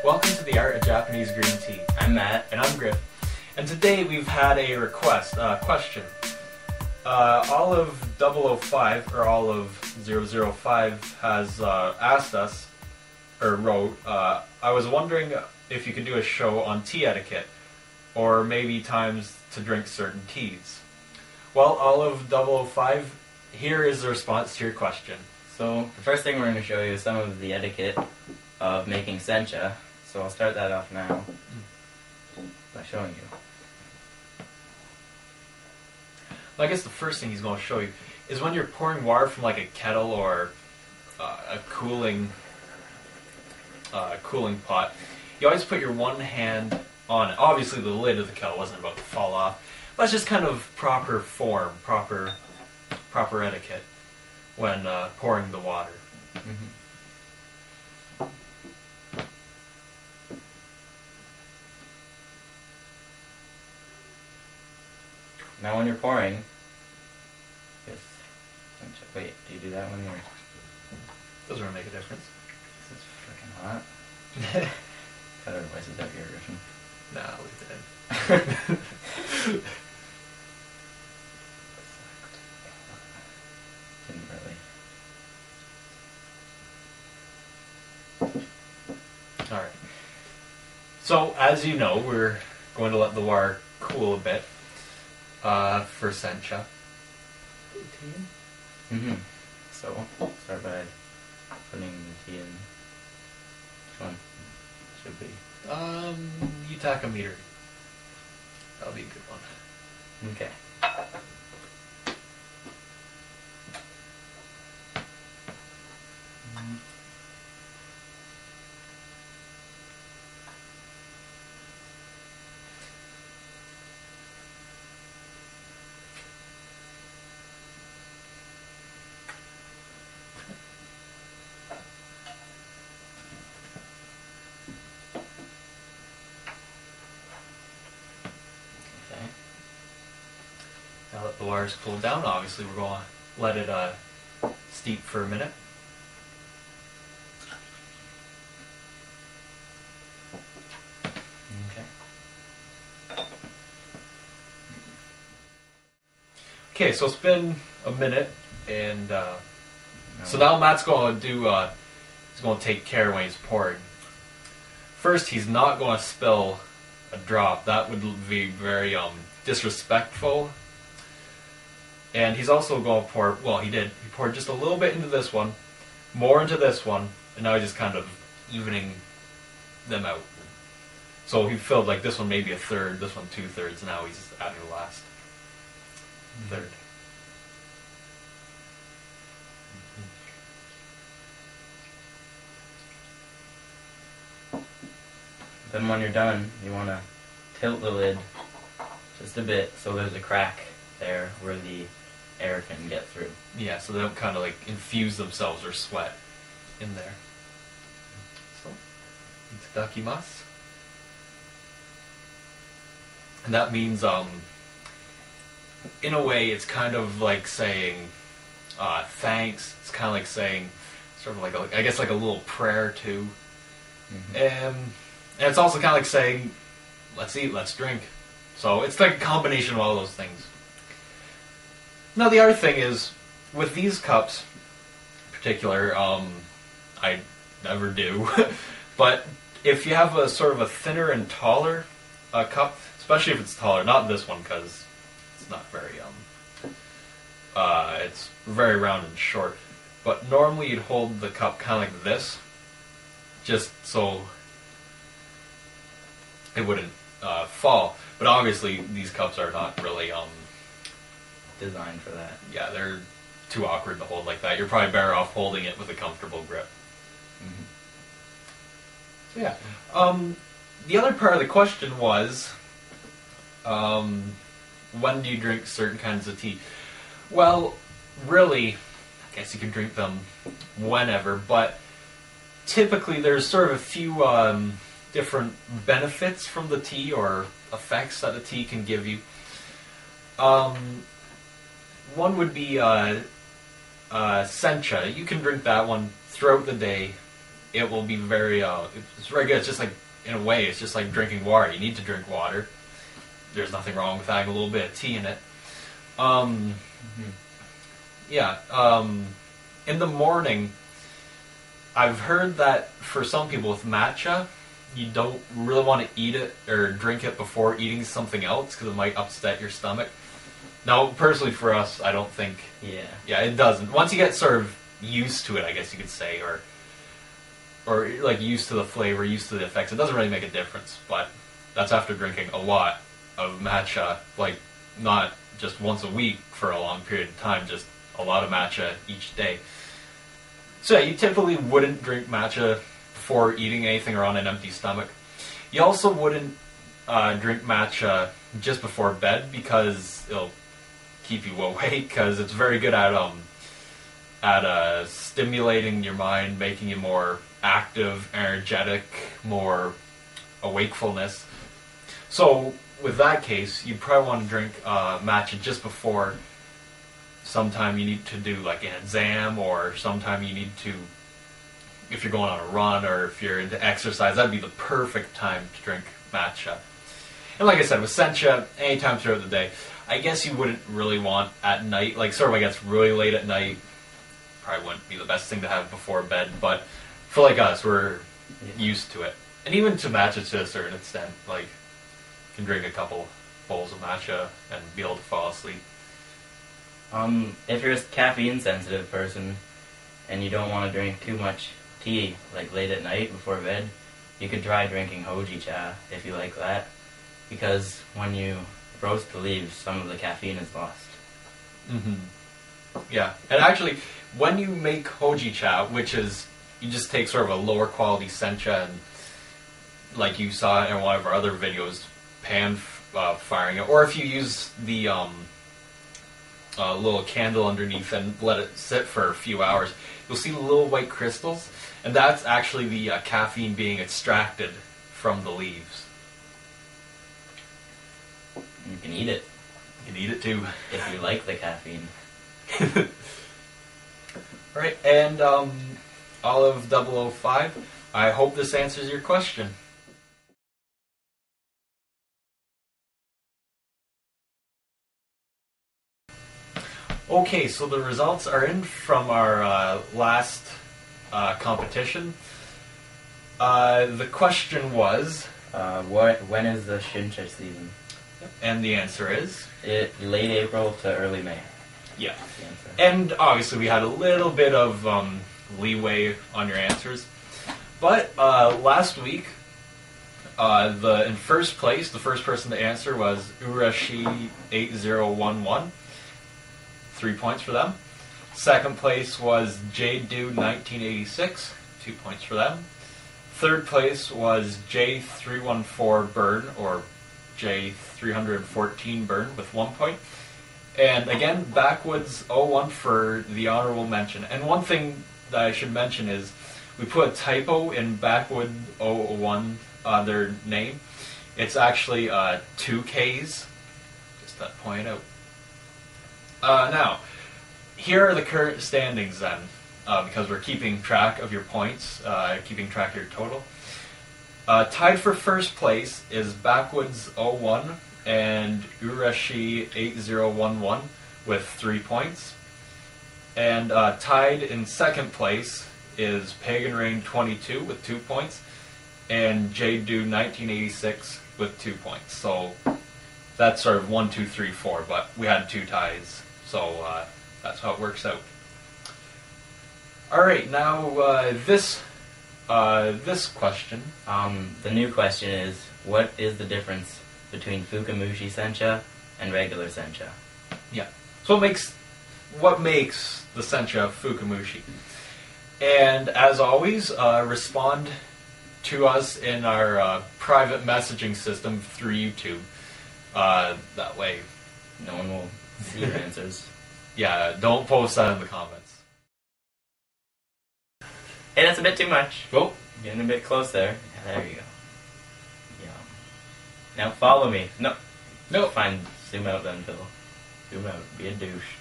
Welcome to the Art of Japanese Green Tea. I'm Matt. And I'm Griff. And today we've had a request, question. Olive 005, or Olive 005, has asked us, or wrote, I was wondering if you could do a show on tea etiquette, or maybe times to drink certain teas. Well, Olive 005, here is the response to your question. So the first thing we're going to show you is some of the etiquette of making sencha. So I'll start that off now by showing you. Well, I guess the first thing he's going to show you is when you're pouring water from like a kettle or a cooling pot, you always put your one hand on it. Obviously the lid of the kettle wasn't about to fall off, but it's just kind of proper form, proper etiquette when pouring the water. Mm-hmm. Now when you're pouring, wait, do you do that when you're... Doesn't really make a difference. This is freaking hot. Cut our voices out here, Griffin. Nah, leave it in. Didn't really. Alright. So, as you know, we're going to let the water cool a bit for sencha. Mm-hmm. So, start by putting the tea in. Which one should be? Yutaka meter. That'll be a good one. Okay. Now that the water's cooled down, obviously we're going to let it steep for a minute. Okay. Okay, so it's been a minute, and so now Matt's going to do. He's going to take care when he's pouring. First, he's not going to spill a drop. That would be very disrespectful. And he's also going to pour, well, he poured just a little bit into this one, more into this one, and now he's just kind of evening them out. So he filled like this one maybe a third, this one 2/3, and now he's just adding the last third. Then when you're done, you want to tilt the lid just a bit so there's a crack there where the air can get through. Yeah, so they don't kind of like infuse themselves or sweat in there. So, itadakimasu. And that means, in a way, it's kind of like saying thanks. It's kind of like saying, sort of like, I guess like a little prayer too. Mm-hmm. And it's also kind of like saying, let's eat, let's drink. So it's like a combination of all those things. Now the other thing is, with these cups in particular, I never do, but if you have a sort of a thinner and taller cup, especially if it's taller, not this one because it's not very, it's very round and short, but normally you'd hold the cup kind of like this, just so it wouldn't fall. But obviously these cups are not really Designed for that. yeah, they're too awkward to hold like that. You're probably better off holding it with a comfortable grip. Mm-hmm. So yeah. The other part of the question was, when do you drink certain kinds of tea? Well, really, I guess you can drink them whenever, but typically there's sort of a few different benefits from the tea or effects that the tea can give you. One would be sencha. You can drink that one throughout the day it will be very, it's very good. It's just like, in a way, it's just like drinking water. You need to drink water. There's nothing wrong with adding a little bit of tea in it. Yeah, in the morning, I've heard that for some people with matcha, you don't really want to eat it or drink it before eating something else because it might upset your stomach. Now, personally for us, I don't think... Yeah, it doesn't. Once you get sort of used to it, I guess you could say, or like used to the flavor, used to the effects, it doesn't really make a difference. But that's after drinking a lot of matcha, like not just once a week for a long period of time, just a lot of matcha each day. So yeah, you typically wouldn't drink matcha before eating anything or on an empty stomach. You also wouldn't drink matcha just before bed because it'll keep you awake, because it's very good at stimulating your mind, making you more active, energetic, more awakefulness. So with that case, you probably want to drink matcha just before sometime you need to do like an exam, or sometime you need to, if you're going on a run or if you're into exercise, that'd be the perfect time to drink matcha. And like I said, with sencha, anytime throughout the day. I guess you wouldn't really want at night, like sort of when it gets really late at night, probably wouldn't be the best thing to have before bed, but for like us, we're used to it. And even to matcha to a certain extent, like, you can drink a couple bowls of matcha and be able to fall asleep. If you're a caffeine sensitive person and you don't want to drink too much tea, like late at night before bed, you could try drinking hojicha if you like that, because when you roast the leaves, some of the caffeine is lost. Yeah, and actually, when you make hojicha, which is, you just take sort of a lower quality sencha and, like you saw in one of our other videos, pan firing it, or if you use the little candle underneath and let it sit for a few hours, you'll see little white crystals, and that's actually the caffeine being extracted from the leaves. You can eat it. You can eat it too. If you like the caffeine. Alright, and Olive 005, I hope this answers your question. Okay, so the results are in from our last competition. The question was... when is the Sencha season? And the answer is? Late April to early May. Yeah. And obviously we had a little bit of leeway on your answers. But last week, in first place, the first person to answer was Urashi8011. 3 points for them. Second place was JDude1986. 2 points for them. Third place was J314 Burn, or J314 Burn, with 1 point. And again, Backwoods01 for the honorable mention. And one thing that I should mention is we put a typo in Backwood01, their name. It's actually 2 Ks. Just to point out. Now, here are the current standings then, because we're keeping track of your points, keeping track of your total. Tied for first place is Backwoods01 and Urashi8011 with 3 points. And tied in second place is Pagan Rain 22 with 2 points, and JDude1986 with 2 points. So that's sort of 1, 2, 3, 4, but we had 2 ties. So that's how it works out. All right, now this question. The new question is, what is the difference between Fukamushi Sencha and regular Sencha? Yeah. So what makes the Sencha Fukamushi? And as always, respond to us in our private messaging system through YouTube. That way, no one will see your answers. Yeah, don't post that in the comments. Hey, that's a bit too much. Oh. Getting a bit close there. Yeah, there you go. Yeah. Now follow me. No. No. Fine. Zoom out then, Phil. Zoom out. Be a douche.